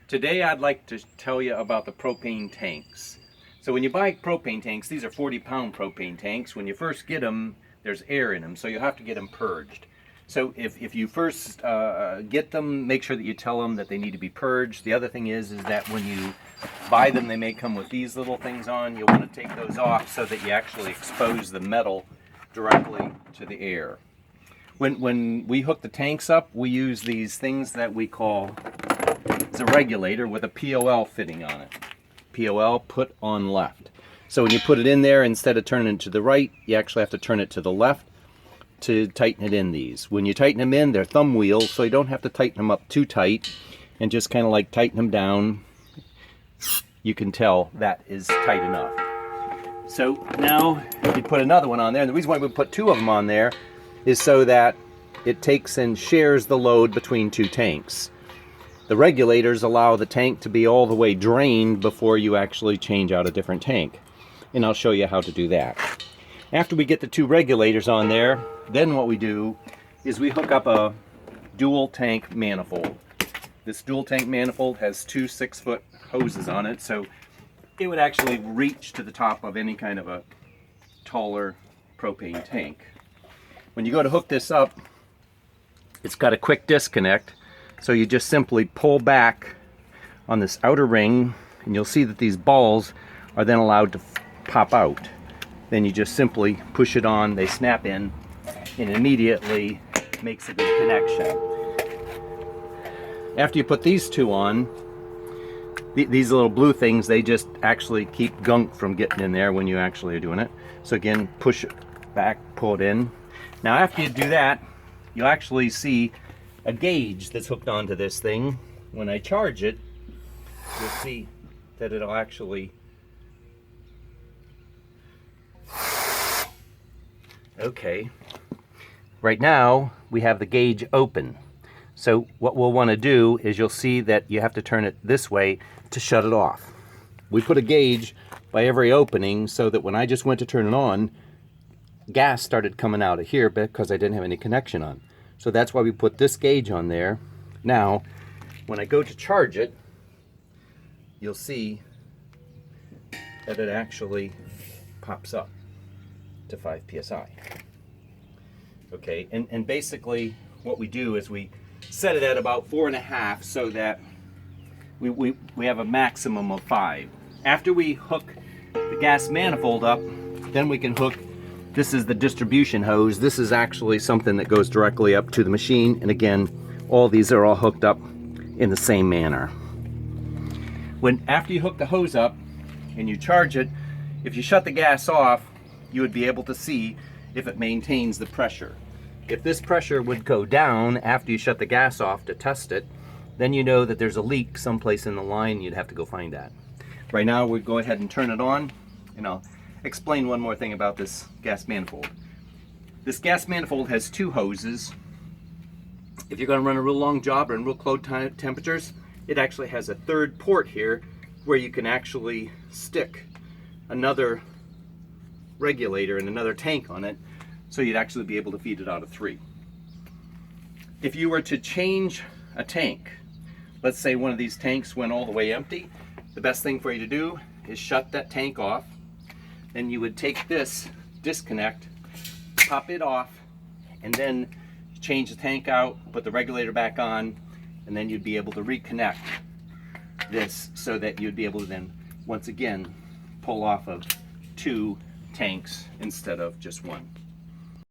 Today I'd like to tell you about the propane tanks. So when you buy propane tanks, these are 40-pound propane tanks. When you first get them, there's air in them, so you have to get them purged. So if you first get them, make sure that you tell them that they need to be purged. The other thing is that when you buy them, they may come with these little things on. You'll want to take those off so that you actually expose the metal directly to the air. When we hook the tanks up, we use these things that we call is a regulator with a POL fitting on it. POL, put on left. So when you put it in there, instead of turning it to the right, you actually have to turn it to the left to tighten it in these. When you tighten them in, they're thumb wheels, so you don't have to tighten them up too tight, and just kind of like tighten them down. You can tell that is tight enough. So now you put another one on there, and the reason why we put two of them on there is so that it takes and shares the load between two tanks. The regulators allow the tank to be all the way drained before you actually change out a different tank. And I'll show you how to do that. After we get the two regulators on there, then what we do is we hook up a dual tank manifold. This dual tank manifold has two 6-foot hoses on it, so it would actually reach to the top of any kind of a taller propane tank. When you go to hook this up, it's got a quick disconnect. So you just simply pull back on this outer ring, and you'll see that these balls are then allowed to pop out. Then you just simply push it on, they snap in, and immediately makes a good connection. After you put these two on, these little blue things, they just actually keep gunk from getting in there when you actually are doing it. So again, push it back, pull it in. Now after you do that, you'll actually see a gauge that's hooked onto this thing. When I charge it, you'll see that it'll actually okay. Right now we have the gauge open. So what we'll want to do is you'll see that you have to turn it this way to shut it off. We put a gauge by every opening so that when I just went to turn it on, gas started coming out of here because I didn't have any connection on. So that's why we put this gauge on there. Now, when I go to charge it, you'll see that it actually pops up to 5 psi. Okay, and basically what we do is we set it at about 4.5 so that we have a maximum of 5. After we hook the gas manifold up, then we can hook. This is the distribution hose. This is actually something that goes directly up to the machine. And again, all these are all hooked up in the same manner. After you hook the hose up and you charge it, if you shut the gas off, you would be able to see if it maintains the pressure. If this pressure would go down after you shut the gas off to test it, then you know that there's a leak someplace in the line. You'd have to go find that. Right now, we'll go ahead and turn it on, and I'll explain one more thing about this gas manifold. This gas manifold has two hoses. If you're going to run a real long job or in real cold temperatures, it actually has a third port here where you can actually stick another regulator and another tank on it, so you'd actually be able to feed it out of 3. If you were to change a tank, let's say one of these tanks went all the way empty, the best thing for you to do is shut that tank off. Then you would take this disconnect, pop it off, and then change the tank out, put the regulator back on, and then you'd be able to reconnect this so that you'd be able to then, once again, pull off of 2 tanks instead of just 1.